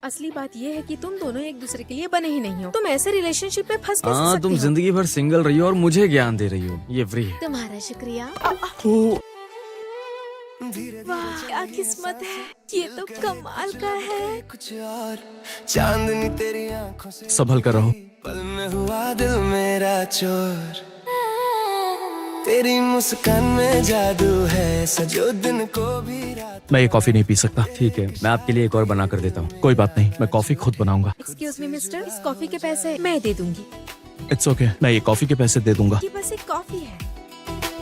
असली बात ये है कि तुम दोनों एक दूसरे के लिए बने ही नहीं हो। तुम ऐसे रिलेशनशिप में फंस कैसे हाँ, सकती तुम हो? जिंदगी भर सिंगल रही हो और मुझे ज्ञान दे रही हो। ये फ्री है। तुम्हारा शुक्रिया। वाह क्या किस्मत है, ये तो कमाल का है। कुछ और चांदनी तेरी आंखों से संभल कर रहो। पल में हुआ दिल मेरा चोर, तेरी मुस्कान में जादू है, सजो दिन को भी रात। मैं ये कॉफी नहीं पी सकता। ठीक है, मैं आपके लिए एक और बना कर देता हूँ। कोई बात नहीं, मैं कॉफी खुद बनाऊंगा। एक्सक्यूज मी मिस्टर, इस कॉफी के पैसे मैं दे दूंगी। इट्स ओके, मैं ये कॉफी के पैसे दे दूंगा। ये बस एक कॉफी है।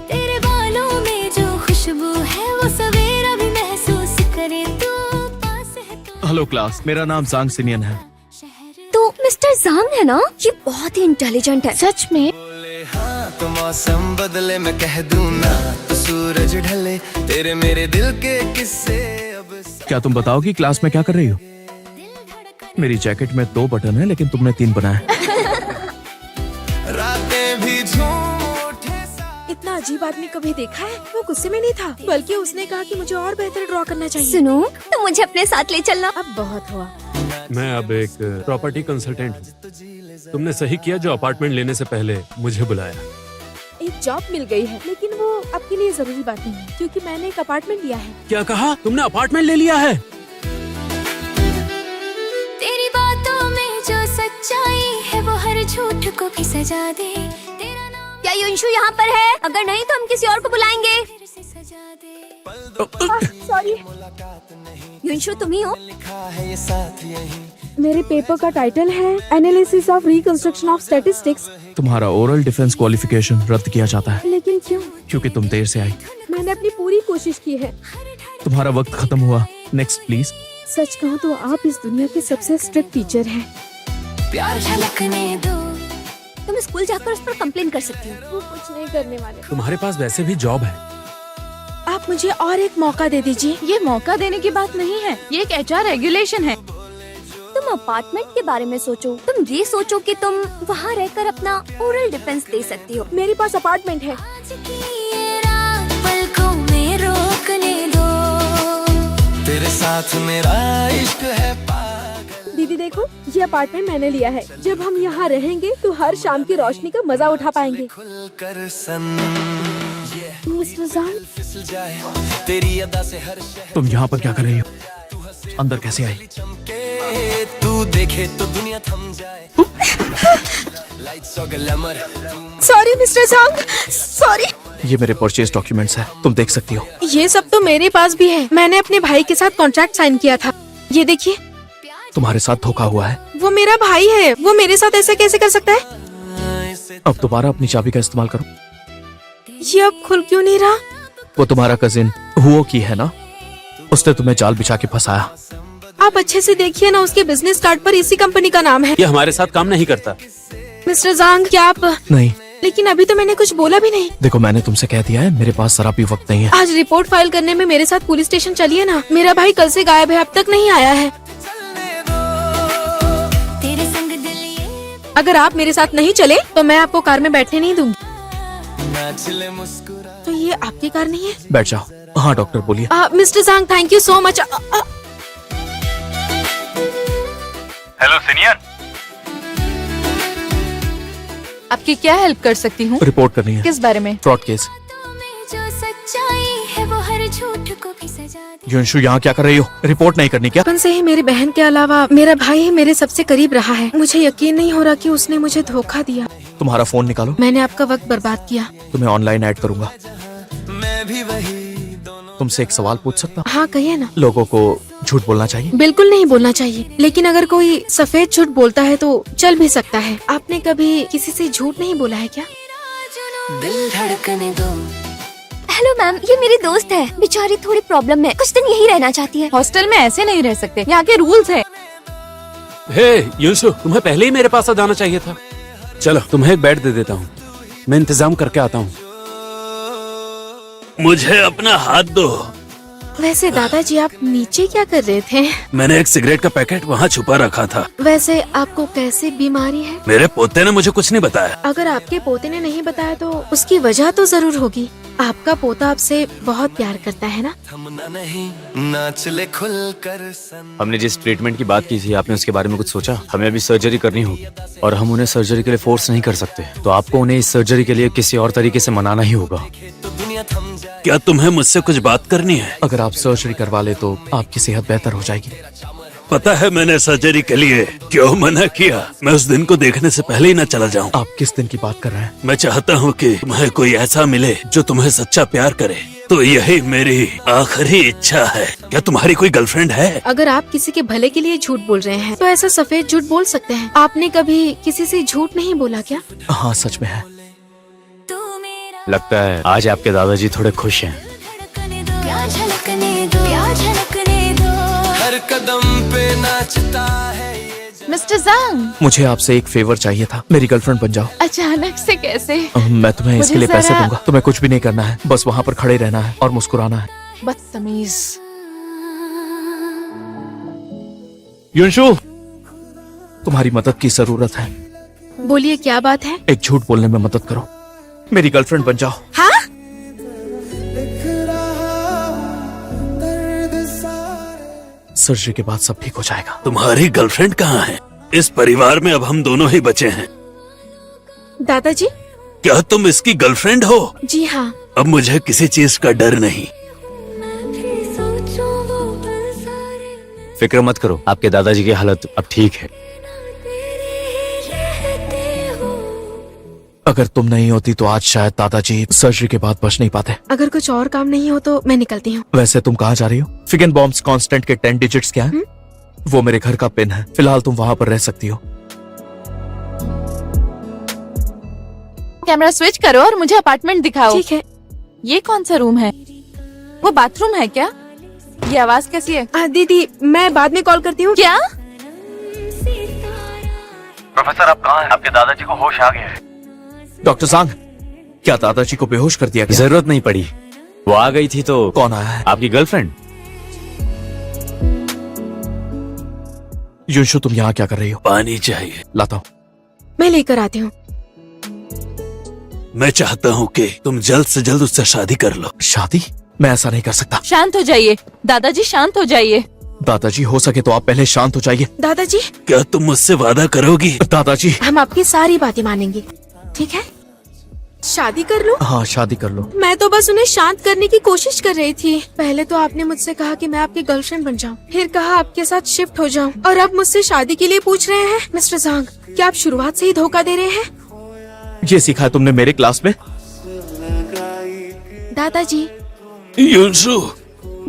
तेरे बालों में जो खुशबू है वो सवेरा भी महसूस करे तो पास है तो हेलो क्लास, मेरा नाम जांग सिनियन है। तो मिस्टर जांग है ना, ये बहुत ही इंटेलिजेंट है सच में। बोले हाँ तो मौसम बदले, मैं कह दूं ना तो सूरज ढले, तेरे मेरे दिल के किस्से अब क्या तुम बताओ कि क्लास में क्या कर रही हो? मेरी जैकेट में 2 बटन है लेकिन तुमने 3 बनाए। रातें भी झूम उठे सा। इतना अजीब आदमी कभी देखा है? वो गुस्से में नहीं था, बल्कि उसने कहा कि मुझे और बेहतर ड्रॉ करना चाहिए। सुनो, तो मुझे अपने साथ ले चलना। अब बहुत हुआ। मैं अब एक प्रॉपर्टी कंसल्टेंट हूँ। तुमने सही किया जो अपार्टमेंट लेने से पहले मुझे बुलाया। एक जॉब मिल गई है, लेकिन वो आपके लिए जरूरी बात नहीं है, क्योंकि मैंने एक अपार्टमेंट लिया है। क्या कहा तुमने? अपार्टमेंट ले लिया है? तेरी बातों में जो सच्चाई है वो हर झूठ को भी सजा दे। तेरा नाम क्या युंशु यहाँ पर है? अगर नहीं तो हम किसी और को बुलाएंगे। फिर से सजा दे। सॉरी, युंशु तुम ही हो? लिखा है ये साथ यही, मेरे पेपर का टाइटल है analysis of reconstruction of statistics. तुम्हारा ओरल डिफेंस क्वालिफिकेशन रद्द किया जाता है लेकिन क्यों? क्योंकि तुम देर से आई। मैंने अपनी पूरी कोशिश की है। तुम्हारा वक्त खत्म हुआ। Next please. सच कहूँ तो आप इस दुनिया के सबसे स्ट्रिक्ट टीचर हैं। प्यार झलकने दो। तुम स्कूल जाकर उस पर कंप्लेन कर सकती हो। वो कुछ नहीं करने वाले। तुम्हारे पास वैसे भी जॉब है। आप मुझे और एक मौका दे दीजिए। ये मौका देने की बात नहीं है, ये एक HR रेगुलेशन है। तुम अपार्टमेंट के बारे में सोचो। तुम ये सोचो कि तुम वहाँ रहकर अपना ओरल डिफेंस दे सकती हो। मेरे पास अपार्टमेंट है। आज की ये रात पलकों में रोकने दो। तेरे साथ मेरा इश्क है पागल। दीदी देखो, ये अपार्टमेंट मैंने लिया है। जब हम यहाँ रहेंगे तो हर शाम की रोशनी का मजा उठा पाएंगे। खुल कर सन मिस्टर जांग, फिसल जाए तेरी अदा से हर शहर तुम यहाँ पर क्या कर रही हो? अंदर कैसे आई? चमके, तू देखे तो दुनिया थम जाए। लाइट्स और ग्लैमर, सॉरी मिस्टर जांग, सॉरी। ये मेरे परचेज डॉक्यूमेंट्स हैं, तुम देख सकती हो। ये सब तो मेरे पास भी है। मैंने अपने भाई के साथ कॉन्ट्रैक्ट साइन किया था। ये देखिए, तुम्हारे साथ धोखा हुआ है। वो मेरा भाई है। वो मेरे साथ ऐसे कैसे कर सकता है? अब दोबारा अपनी चाबी का इस्तेमाल करो। ये अब खुल क्यों नहीं रहा? वो तुम्हारा कजिन हुओ की है ना, उसने तुम्हें जाल बिछा के फंसाया। आप अच्छे से देखिए ना, उसके बिजनेस कार्ड पर इसी कंपनी का नाम है। ये हमारे साथ काम नहीं करता। मिस्टर जांग, क्या आप? नहीं, लेकिन अभी तो मैंने कुछ बोला भी नहीं। देखो मैंने तुमसे कह दिया है, मेरे पास जरा भी वक्त नहीं है। आज रिपोर्ट फाइल करने में मेरे साथ पुलिस स्टेशन चलिए ना। मेरा भाई कल से गायब है, अब तक नहीं आया है। तेरे संग दिल ये अगर आप मेरे साथ नहीं चले तो मैं आपको कार में बैठने नहीं दूंगी। नाचले मुस्कुरा। तो ये आपकी कार नहीं है? बैठ जाओ। हाँ डॉक्टर बोलिए। Mister Zhang, thank you so much. Hello senior, आपकी क्या हेल्प कर सकती हूँ? रिपोर्ट करनी है। किस बारे में? Fraud case. बातों में जो सच्चाई है वो हर झूठ को भी सजा दे। युंशु यहाँ क्या कर रही हो? रिपोर्ट नहीं करनी क्या? बचपन से ही मेरी बहन के अलावा मेरा भाई ही मेरे सबसे करीब रहा है। मुझे यकीन नहीं हो रहा कि उसने मुझे धोखा दिया। तुम्हारा फोन निकालो, मैंने आपका वक्त बर्बाद किया। तुम्हें ऑनलाइन ऐड करूंगा। मैं भी वही, दोनों तुमसे एक सवाल पूछ सकता हूँ? हाँ कहिए ना। लोगों को झूठ बोलना चाहिए? बिल्कुल नहीं बोलना चाहिए, लेकिन अगर कोई सफेद झूठ बोलता है तो चल भी सकता है। आपने कभी किसी से झूठ नहीं बोला है क्या? दिल धड़कने दो। हेलो मैम, ये मेरी दोस्त है। बेचारी थोड़ी प्रॉब्लम में कुछ दिन यही रहना चाहती है। हॉस्टल में ऐसे नहीं रह सकते, यहाँ के रूल्स है। हे यूसुफ, तुम्हें पहले ही मेरे पास आ जाना चाहिए था। चलो तुम्हें एक बेड दे देता हूँ, मैं इंतजाम करके आता हूँ। मुझे अपना हाथ दो। वैसे दादाजी आप नीचे क्या कर रहे थे? मैंने एक सिगरेट का पैकेट वहाँ छुपा रखा था। वैसे आपको कैसे बीमारी है? मेरे पोते ने मुझे कुछ नहीं बताया। अगर आपके पोते ने नहीं बताया तो उसकी वजह तो जरूर होगी। आपका पोता आपसे बहुत प्यार करता है ना? थमना नहीं, नाच ले खुल कर सन। हमने जिस ट्रीटमेंट की बात की थी, आपने उसके बारे में कुछ सोचा? हमें अभी सर्जरी करनी होगी और हम उन्हें सर्जरी के लिए फोर्स नहीं कर सकते, तो आपको उन्हें इस सर्जरी के लिए किसी और तरीके से मनाना ही होगा। तो दुनिया थम जाए। क्या तुम्हें मुझसे कुछ बात करनी है? अगर आप सर्जरी करवा ले तो आपकी सेहत बेहतर हो जाएगी। पता है मैंने सर्जरी के लिए क्यों मना किया? मैं उस दिन को देखने से पहले ही न चला जाऊं। आप किस दिन की बात कर रहे हैं? मैं चाहता हूँ कि तुम्हें कोई ऐसा मिले जो तुम्हें सच्चा प्यार करे, तो यही मेरी आखिरी इच्छा है। क्या तुम्हारी कोई गर्लफ्रेंड है? अगर आप किसी के भले के लिए झूठ बोल रहे हैं तो ऐसा सफेद झूठ बोल सकते हैं। आपने कभी किसी से झूठ नहीं बोला क्या? हाँ, सच में है। तू मेरा लगता है आज आपके दादाजी थोड़े खुश हैं। धड़कने दो, प्यार झलकने दो, प्यार झलकने दो। हर कदम पे नाचता है ये मिस्टर जांग, मुझे आपसे एक फेवर चाहिए था। मेरी गर्लफ्रेंड बन जाओ। अचानक से कैसे? मैं तुम्हें इसके मुझे लिए पैसे जरा- दूंगा। तुम्हें कुछ भी नहीं करना है, बस वहाँ पर खड़े रहना है और मुस्कुराना है। बदतमीज। युनशु, तुम्हारी मदद की जरूरत है। बोलिए क्या बात है? एक झूठ बोलने में मदद करो। मेरी गर्लफ्रेंड बन जाओ। हाँ? सर्जरी के बाद सब ठीक हो जाएगा। तुम्हारी गर्लफ्रेंड कहाँ है? इस परिवार में अब हम दोनों ही बचे हैं। दादाजी? क्या तुम इसकी गर्लफ्रेंड हो? जी हाँ। अब मुझे किसी चीज का डर नहीं। मैं भी सोचूं वो पल सारे फिक्र मत करो, आपके दादाजी की हालत अब ठीक है। तेरे ही रहते हो। अगर तुम नहीं होती तो आज शायद दादाजी सर्जरी के बाद बच नहीं पाते। अगर कुछ और काम नहीं हो तो मैं निकलती हूँ। वैसे तुम कहाँ जा रही हो? फिगन बॉम्ब्स कांस्टेंट के 10 डिजिट्स क्या है? वो मेरे घर का पिन है। फिलहाल तुम वहाँ पर रह सकती हो। कैमरा स्विच करो और मुझे अपार्टमेंट दिखाओ। ठीक है। ये कौन सा रूम है? वो बाथरूम है क्या? ये आवाज कैसी है? दीदी मैं बाद में कॉल करती हूँ। क्या? प्रोफेसर आप कहाँ हैं? आपके दादाजी को होश आ गया है। डॉक्टर सांग, क्या दादाजी को बेहोश कर दिया गया? जरूरत नहीं पड़ी, वो आ गई थी तो। कौन आया है? आपकी गर्लफ्रेंड। युनशु, तुम यहाँ क्या कर रही हो? पानी चाहिए। लाता हूँ। मैं लेकर आती हूँ। मैं चाहता हूँ कि तुम जल्द से जल्द उससे शादी कर लो। शादी? मैं ऐसा नहीं कर सकता। शांत हो जाइए दादाजी, शांत हो जाइए। दादाजी, हो सके तो आप पहले शांत हो जाइए। दादाजी क्या तुम मुझसे वादा करोगी? दादाजी। हम आपकी सारी बातें मानेंगे, ठीक है? शादी कर लो। हाँ, शादी कर लो। मैं तो बस उन्हें शांत करने की कोशिश कर रही थी। पहले तो आपने मुझसे कहा कि मैं आपकी गर्लफ्रेंड बन जाऊं, फिर कहा आपके साथ शिफ्ट हो जाऊं, और अब मुझसे शादी के लिए पूछ रहे हैं। मिस्टर सांग, क्या आप शुरुआत से ही धोखा दे रहे हैं? ये सीखा है तुमने मेरे क्लास में? दादाजी, युनशु,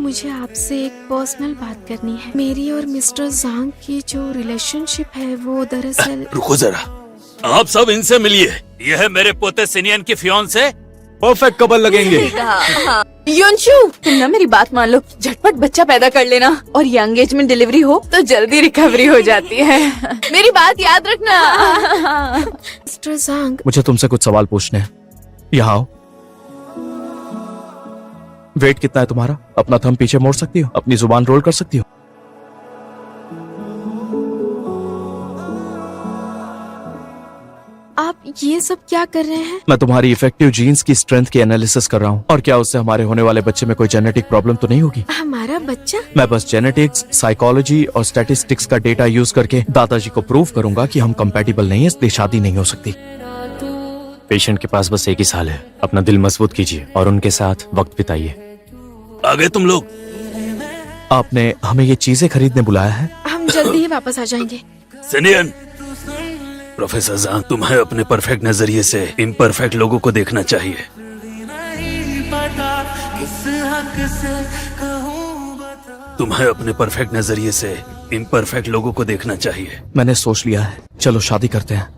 मुझे आपसे एक पर्सनल बात करनी है। मेरी और मिस्टर सांग की जो रिलेशनशिप है वो दरअसल। रुको जरा, आप सब इनसे मिलिए। यह है मेरे पोते सिनियन की फियांसे। परफेक्ट कपल लगेंगे। युनशु, तुम ना मेरी बात मान लो, झटपट बच्चा पैदा कर लेना और यंग एज में डिलीवरी हो तो जल्दी रिकवरी हो जाती है। मेरी बात याद रखना। मिस्टर सांग, मुझे तुमसे कुछ सवाल पूछने हैं। यहाँ आओ। वेट कितना है तुम्हारा? अपना थंब पीछे मोड़ सकती हो? अपनी जुबान रोल कर सकती हो? आप ये सब क्या कर रहे हैं? मैं तुम्हारी इफेक्टिव जीन्स की स्ट्रेंथ की एनालिसिस कर रहा हूँ। और क्या उससे हमारे होने वाले बच्चे में कोई जेनेटिक प्रॉब्लम तो नहीं होगी? हमारा बच्चा? मैं बस जेनेटिक्स, साइकोलॉजी और स्टैटिस्टिक्स का डेटा यूज करके दादाजी को प्रूव करूंगा कि हम कंपैटिबल नहीं है, इसलिए शादी नहीं हो सकती। पेशेंट के पास बस एक ही साल है। अपना दिल मजबूत कीजिए और उनके साथ वक्त बिताइए। आगे तुम लोग। आपने हमें ये चीजें खरीदने बुलाया है? हम जल्दी ही वापस आ जाएंगे। सिनियन, प्रोफेसर जांग, तुम्हें अपने परफेक्ट नजरिए से इम्परफेक्ट लोगों को देखना चाहिए। तुम्हें अपने परफेक्ट नजरिए से इम्परफेक्ट लोगों को देखना चाहिए। मैंने सोच लिया है, चलो शादी करते हैं।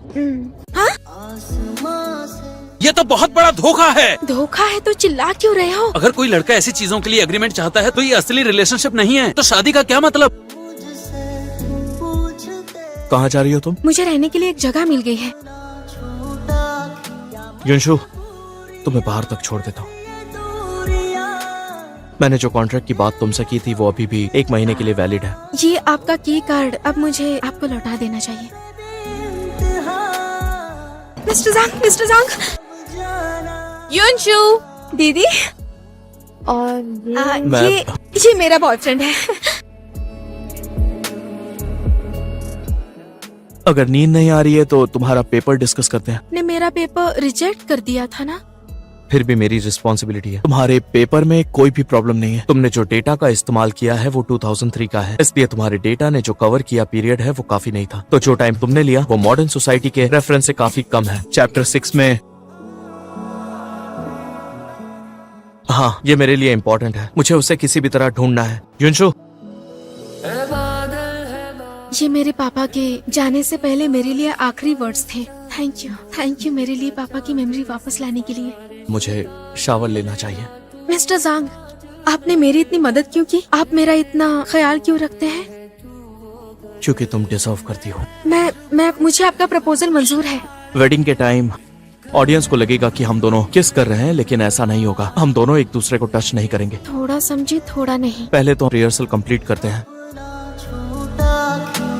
ये तो बहुत बड़ा धोखा है। धोखा है तो चिल्ला क्यों रहे हो? अगर कोई लड़का ऐसी चीजों के लिए एग्रीमेंट चाहता है तो ये असली रिलेशनशिप नहीं है, तो शादी का क्या मतलब? कहाँ जा रही हो तुम? मुझे रहने के लिए एक जगह मिल गई है। युनशु, तुम्हें बाहर तक छोड़ देता हूँ। मैंने जो कॉन्ट्रैक्ट की बात तुमसे की थी वो अभी भी 1 महीने के लिए वैलिड है। ये आपका की कार्ड अब मुझे आपको लौटा देना चाहिए। मिस्टर जांग युनशु, दीदी, और ये मेरा बॉयफ्रेंड है। अगर नींद नहीं आ रही है तो तुम्हारा पेपर डिस्कस करते हैं। आपने मेरा पेपर रिजेक्ट कर दिया था ना? फिर भी मेरी रिस्पॉन्सिबिलिटी है। तुम्हारे पेपर में कोई भी प्रॉब्लम नहीं है। तुमने जो डेटा का इस्तेमाल किया है वो 2003 का है, इसलिए तुम्हारे डेटा ने जो कवर किया पीरियड है वो काफी नहीं था। तो जो टाइम तुमने लिया वो मॉडर्न सोसाइटी के रेफरेंस से काफी कम है। चैप्टर 6 में, हाँ, ये मेरे लिए इम्पोर्टेंट है। मुझे उसे किसी भी तरह ढूंढना है। युनशु, ये मेरे पापा के जाने से पहले मेरे लिए आखिरी वर्ड्स थे। थैंक यू मेरे लिए पापा की मेमोरी वापस लाने के लिए। मुझे शावर लेना चाहिए। मिस्टर जांग, आपने मेरी इतनी मदद क्यों की? आप मेरा इतना ख्याल क्यों रखते हैं? क्योंकि तुम डिजर्व करती हो। मुझे आपका प्रपोजल मंजूर है। वेडिंग के टाइम ऑडियंस को लगेगा कि हम दोनों किस कर रहे हैं, लेकिन ऐसा नहीं होगा। हम दोनों एक दूसरे को टच नहीं करेंगे। थोड़ा समझे, थोड़ा नहीं। पहले तो रिहर्सल कंप्लीट करते हैं।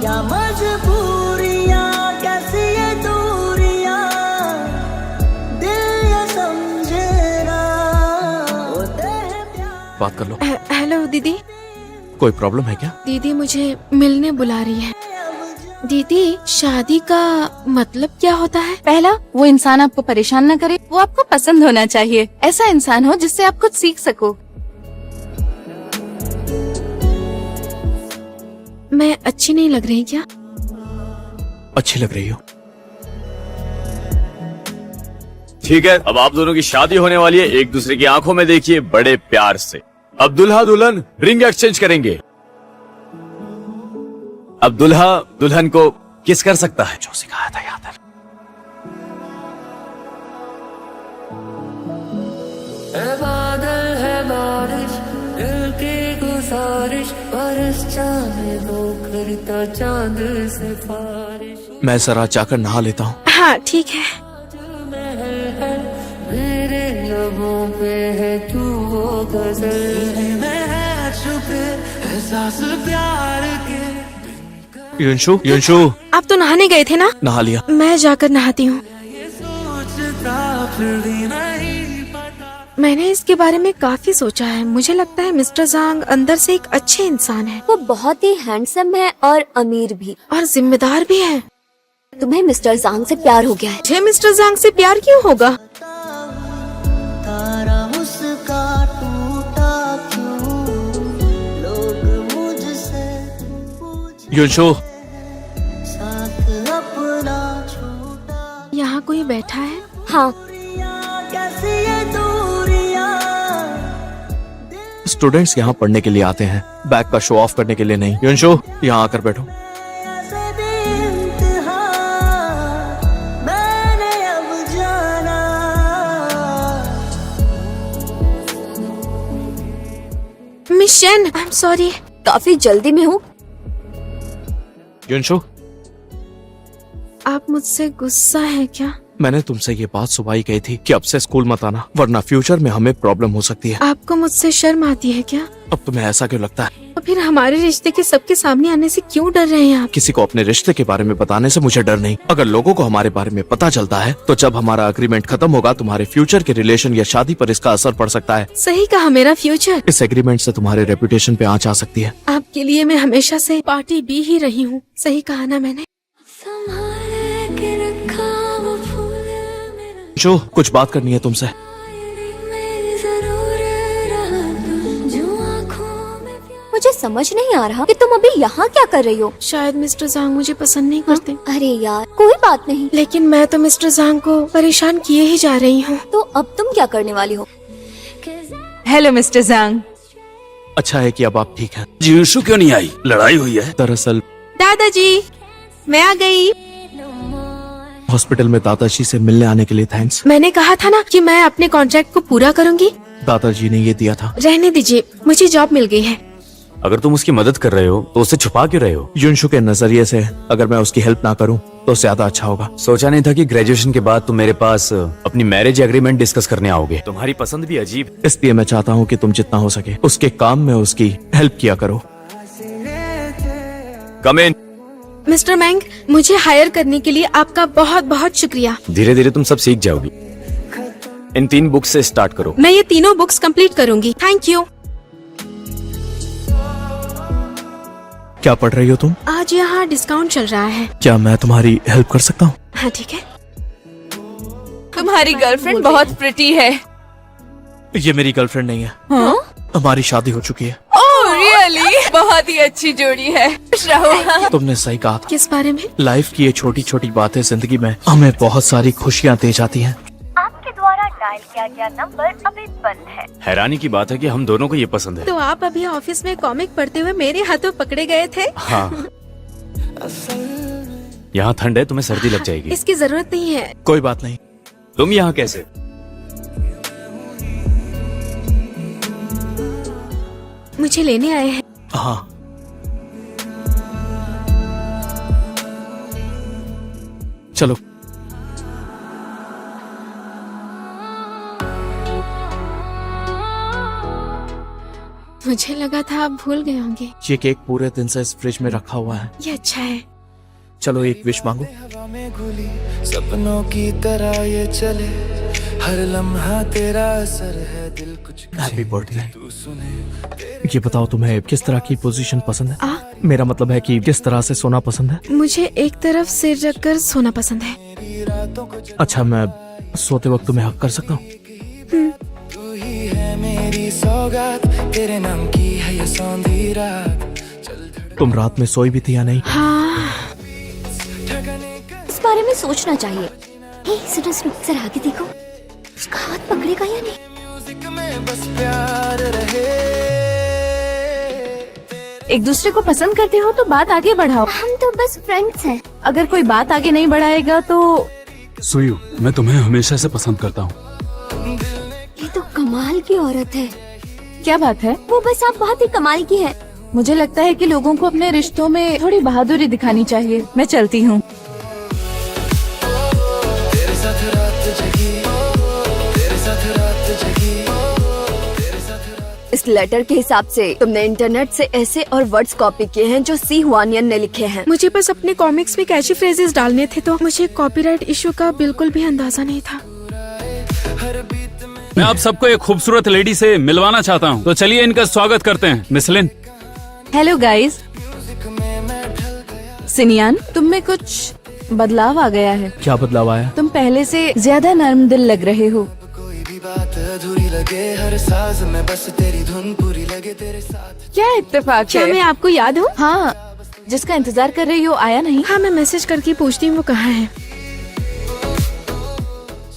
क्या मजबूरियां, कैसी ये दूरियां, दिल ये समझे ना, होते हैं प्यार। बात कर लो। हेलो दीदी। कोई प्रॉब्लम है क्या? दीदी मुझे मिलने बुला रही है। दीदी, शादी का मतलब क्या होता है? पहला, वो इंसान आपको परेशान न करे, वो आपको पसंद होना चाहिए। ऐसा इंसान हो जिससे आप कुछ सीख सको। मैं अच्छी नहीं लग रही क्या? अच्छी लग रही हो। ठीक है, अब आप दोनों की शादी होने वाली है। एक दूसरे की आंखों में देखिए बड़े प्यार से। अब दुल्हा दुल्हन रिंग एक्सचेंज करेंगे। अब दुल्हा दुल्हन को किस कर सकता है। जो सिखाया था याद है। बादल है बारिश, दिल की गुजारिश, बारिश चाहे वो करता चांद से बारिश। मैं जरा जाकर नहा लेता हूँ। हाँ ठीक है। मेरे लबों पे है तू वो गजल, में है छुपे एहसास प्यार के। युनशु, आप तो नहाने गए थे ना? नहा लिया। मैं जाकर नहाती हूँ। ये सोचता फिर भी नहीं पता। मैंने इसके बारे में काफी सोचा है। मुझे लगता है मिस्टर जांग अंदर से एक अच्छे इंसान है वो बहुत ही हैंडसम है और अमीर भी। और जिम्मेदार भी है। तुम्हें मिस्टर जांग से प्यार हो गया है। मुझे मिस्टर जांग से प्यार क्यों होगा? तारा उसका टूटा क्यों, लोग मुझसे पूछ युनशु, साथ अपना छूटा। यहाँ कोई बैठा है? हाँ, कैसी ये दूरियां, स्टूडेंट्स यहाँ पढ़ने के लिए आते हैं, बैग का शो ऑफ करने के लिए नहीं। युनशु, यहाँ आकर बैठो। ऐसे बेइंतहा मैंने अब जाना। Miss Shen, I am sorry. काफी जल्दी में हूँ। युनशु, आप मुझसे गुस्सा है क्या? मैंने तुमसे ये बात सुबह ही कही थी कि अब से स्कूल मत आना, वरना फ्यूचर में हमें प्रॉब्लम हो सकती है। आपको मुझसे शर्म आती है क्या? अब तुम्हें ऐसा क्यों लगता है? तो फिर हमारे रिश्ते के सबके सामने आने से क्यों डर रहे हैं आप? किसी को अपने रिश्ते के बारे में बताने से मुझे डर नहीं। अगर लोगों को हमारे बारे में पता चलता है तो जब हमारा एग्रीमेंट खत्म होगा तुम्हारे फ्यूचर के रिलेशन या शादी पर इसका असर पड़ सकता है। सही कहा, मेरा फ्यूचर। इस एग्रीमेंट से तुम्हारे रेपुटेशन पे आंच आ सकती है। आपके लिए मैं हमेशा से पार्टी भी ही रही हूँ। सही कहा ना मैंने? संभाल के रखा वो फूल मेरा, जो कुछ बात करनी है तुमसे। मेरी जरूर रहा तू, जो आँखों में प्यार। मुझे समझ नहीं आ रहा कि तुम अभी यहाँ क्या कर रही हो। शायद मिस्टर जांग मुझे पसंद नहीं करते। अरे यार, कोई बात नहीं। लेकिन मैं तो मिस्टर जांग को परेशान किए ही जा रही हूँ। तो अब तुम क्या करने वाली हो? हेलो मिस्टर जांग। अच्छा है कि अब आप ठीक हैं। युनशु क्यों नहीं आई? लड़ाई हुई है? दरअसल दादाजी, मैं आ गई। हॉस्पिटल में दादाजी से मिलने आने के लिए थैंक्स। मैंने कहा था ना कि मैं अपने कॉन्ट्रैक्ट को पूरा करूंगी। दादाजी ने ये दिया था। रहने दीजिए, मुझे जॉब मिल गई है। अगर तुम उसकी मदद कर रहे हो तो उसे छुपा क्यों रहे हो? युनशु के नजरिए से अगर मैं उसकी हेल्प ना करूं तो ज्यादा अच्छा होगा। सोचा नहीं था कि ग्रेजुएशन के बाद तुम मेरे पास अपनी मैरिज एग्रीमेंट डिस्कस करने आओगे। तुम्हारी पसंद भी अजीब। इसलिए मैं चाहता हूं कि तुम जितना हो सके उसके काम में उसकी हेल्प किया करो। कम इन। मिस्टर मैंग, मुझे हायर करने के लिए आपका बहुत बहुत शुक्रिया। धीरे धीरे तुम सब सीख जाओगी। इन 3 बुक्स से स्टार्ट करो। मैं ये तीनों बुक्स कंप्लीट करूंगी। Thank you. क्या पढ़ रही हो तुम? आज यहाँ डिस्काउंट चल रहा है। क्या मैं तुम्हारी हेल्प कर सकता हूँ? हाँ ठीक है। तुम्हारी गर्लफ्रेंड बहुत प्रिटी है। ये मेरी गर्लफ्रेंड नहीं है। हाँ? हमारी शादी हो चुकी है। Oh really? बहुत ही अच्छी जोड़ी है। खुश रहो। तुमने सही कहा था। किस बारे में? लाइफ की ये छोटी छोटी बातें जिंदगी में हमें बहुत सारी खुशियाँ दे जाती हैं। आपके द्वारा डायल किया गया नंबर अभी बंद है। हैरानी की बात है कि हम दोनों को ये पसंद है। तो आप अभी ऑफिस में कॉमिक पढ़ते हुए मेरे हाथों पकड़े गए थे। हाँ। यहाँ ठंड है, तुम्हें सर्दी लग जाएगी। इसकी जरूरत नहीं है। कोई बात नहीं। तुम यहाँ कैसे? मुझे लेने आए हैं। हाँ। चलो। मुझे लगा था आप भूल गए होंगे। ये केक पूरे दिन से इस फ्रिज में रखा हुआ है। ये अच्छा है। चलो एक विश मांगो। हवा में घुली सपनों की तरह ये चले, हर लम्हा तेरा असर है, दिल कुछ हैप्पी बर्थडे। तू सुने। ये बताओ तुम्हें किस तरह की पोजीशन पसंद है? मेरा मतलब है कि किस तरह से सोना पसंद है? मुझे एक तरफ सिर रखकर सोना पसंद है। अच्छा, मैं सोते वक्त तुम्हें हक कर सकता हूँ? तू ही है मेरी सौगात, तेरे नाम की है ये सौंधी रात। तुम रात में सोई भी थी या नहीं? हाँ। इस बारे में सोचना चाहिए। हे सुनो सुनो, जरा आगे देखो, उसका हाथ पकड़ेगा या नहीं? म्यूजिक में बस प्यार रहे। एक दूसरे को पसंद करते हो तो बात आगे बढ़ाओ। हम तो बस फ्रेंड्स हैं। अगर कोई बात आगे नहीं बढ़ाएगा तो सुयु, मैं तुम्हें हमेशा से पसंद करता हूँ। ये तो कमाल की औरत है। क्या बात है? वो बस आप बहुत ही कमाल की है। मुझे लगता है कि लोगों को अपने रिश्तों में थोड़ी बहादुरी दिखानी चाहिए। मैं चलती हूँ। तेरे साथ रात जगी, तेरे साथ रात जगी, तेरे साथ रात। इस लेटर के हिसाब से तुमने इंटरनेट से ऐसे और वर्ड्स कॉपी किए हैं जो सी हुआनियन ने लिखे हैं। मुझे बस अपने कॉमिक्स में कैची फ्रेजेस डालने थे, तो मुझे कॉपीराइट इशू का बिल्कुल भी अंदाजा नहीं था। मैं आप सबको एक खूबसूरत लेडी से मिलवाना चाहता हूँ, तो चलिए इनका स्वागत करते हैं। Miss Lin. Hello guys. सिनियान, तुम में कुछ बदलाव आ गया है। क्या बदलाव आया? तुम पहले से ज्यादा नर्म दिल लग रहे हो। कोई भी बात अधूरी लगे, हर साज में बस तेरी धुन पूरी लगे तेरे साथ। क्या इत्तेफाक क्या है? मैं आपको याद हूँ? हाँ, जिसका इंतजार कर रही हो आया नहीं। हाँ, मैं मैसेज करके पूछती हूँ वो कहाँ है।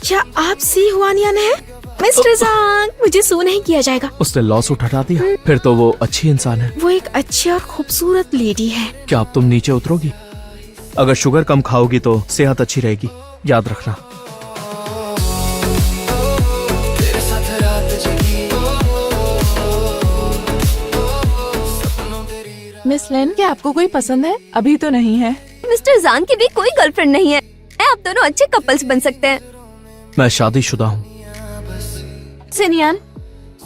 क्या आप सी हुआनियन है? मिस्टर ज़ांग, मुझे सू नहीं किया जाएगा। उसने लॉ सूट हटा दिया? फिर तो वो अच्छी इंसान है। वो एक अच्छी और खूबसूरत लेडी है। क्या अब तुम नीचे उतरोगी? अगर शुगर कम खाओगी तो सेहत अच्छी रहेगी, याद रखना। तेरे साथ रात जगी, सपनों तेरी रात। मिस लेन, क्या आपको कोई पसंद है? अभी तो नहीं है। मिस्टर जान की भी कोई गर्लफ्रेंड नहीं है। आप दोनों अच्छे कपल्स बन सकते हैं। मैं शादीशुदा हूँ। सिनियान,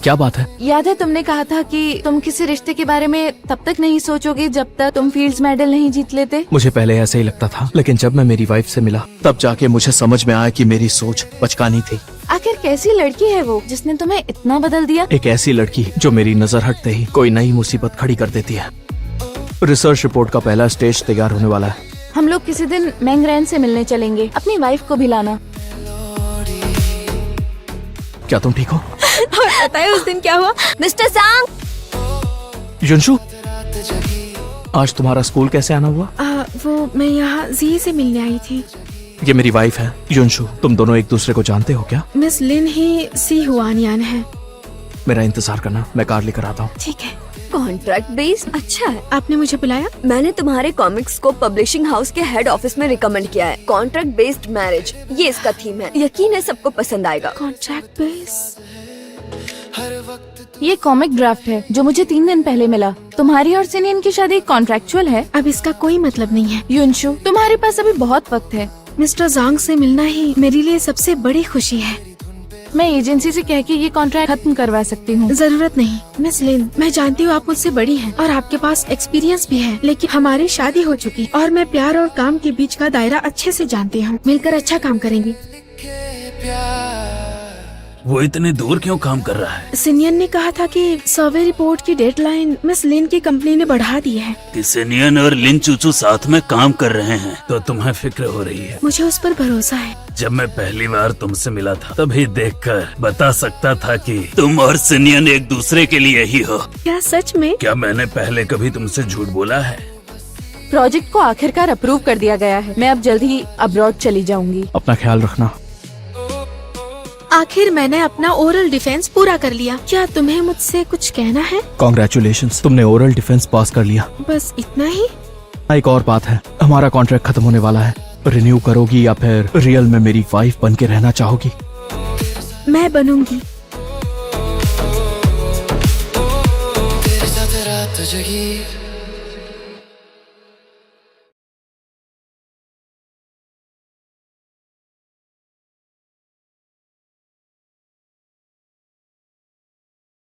क्या बात है? याद है तुमने कहा था कि तुम किसी रिश्ते के बारे में तब तक नहीं सोचोगे जब तक तुम फील्ड्स मेडल नहीं जीत लेते। मुझे पहले ऐसे ही लगता था, लेकिन जब मैं मेरी वाइफ से मिला तब जाके मुझे समझ में आया कि मेरी सोच बचकानी थी। आखिर कैसी लड़की है वो जिसने तुम्हें इतना बदल दिया? एक ऐसी लड़की जो मेरी नजर हटते ही कोई नई मुसीबत खड़ी कर देती है। रिसर्च रिपोर्ट का पहला स्टेज तैयार होने वाला है। हम लोग किसी दिन मैंगरैन से मिलने चलेंगे। अपनी वाइफ को भी लाना। क्या तुम ठीक हो? और पता है उस दिन क्या हुआ? मिस्टर जांग, युनशु, आज तुम्हारा स्कूल कैसे आना हुआ? वो मैं यहाँ जी से मिलने आई थी। ये मेरी वाइफ है युनशु। तुम दोनों एक दूसरे को जानते हो क्या? मिस लिन ही सी हुआनियन है। मेरा इंतजार करना, मैं कार लेकर आता हूँ। ठीक है। कॉन्ट्रैक्ट बेस्ड अच्छा है। आपने मुझे बुलाया? मैंने तुम्हारे कॉमिक्स को पब्लिशिंग हाउस के हेड ऑफिस में रिकमेंड किया है। कॉन्ट्रैक्ट बेस्ड मैरिज, ये इसका थीम है। यकीन है सबको पसंद आएगा। Contract base. हर वक्त ये कॉमिक ड्राफ्ट है जो मुझे 3 दिन पहले मिला। तुम्हारी और सिनियन की शादी कॉन्ट्रैक्चुअल है। अब इसका कोई मतलब नहीं है। युनशु, तुम्हारे पास अभी बहुत वक्त है। मिस्टर जांग से मिलना ही मेरे लिए सबसे बड़ी खुशी है। मैं एजेंसी से कह के ये कॉन्ट्रैक्ट खत्म करवा सकती हूँ। जरूरत नहीं मिस लिन, मैं जानती हूँ आप मुझसे बड़ी हैं और आपके पास एक्सपीरियंस भी है, लेकिन हमारी शादी हो चुकी और मैं प्यार और काम के बीच का दायरा अच्छे से जानती हूँ। मिलकर अच्छा काम करेंगे। वो इतने दूर क्यों काम कर रहा है? सिनियन ने कहा था कि सर्वे रिपोर्ट की डेडलाइन मिस लिन की कंपनी ने बढ़ा दी है। कि सिनियन और लिन चूचू साथ में काम कर रहे हैं तो तुम्हें फिक्र हो रही है। मुझे उस पर भरोसा है। जब मैं पहली बार तुमसे मिला था तभी देखकर बता सकता था कि तुम और सिनियन एक दूसरे के लिए ही हो। क्या सच में? क्या मैंने पहले कभी तुमसे झूठ बोला है? प्रोजेक्ट को आखिरकार अप्रूव कर दिया गया है। मैं अब जल्द ही अब्रॉड चली जाऊंगी। अपना ख्याल रखना। आखिर मैंने अपना ओरल डिफेंस पूरा कर लिया। क्या तुम्हें मुझसे कुछ कहना है? कॉन्ग्रेचुलेशंस, तुमने ओरल डिफेंस पास कर लिया। बस इतना ही? एक और बात है, हमारा कॉन्ट्रैक्ट खत्म होने वाला है। रिन्यू करोगी या फिर रियल में मेरी वाइफ बन के रहना चाहोगी? मैं बनूंगी। तेरे साथ रात जगी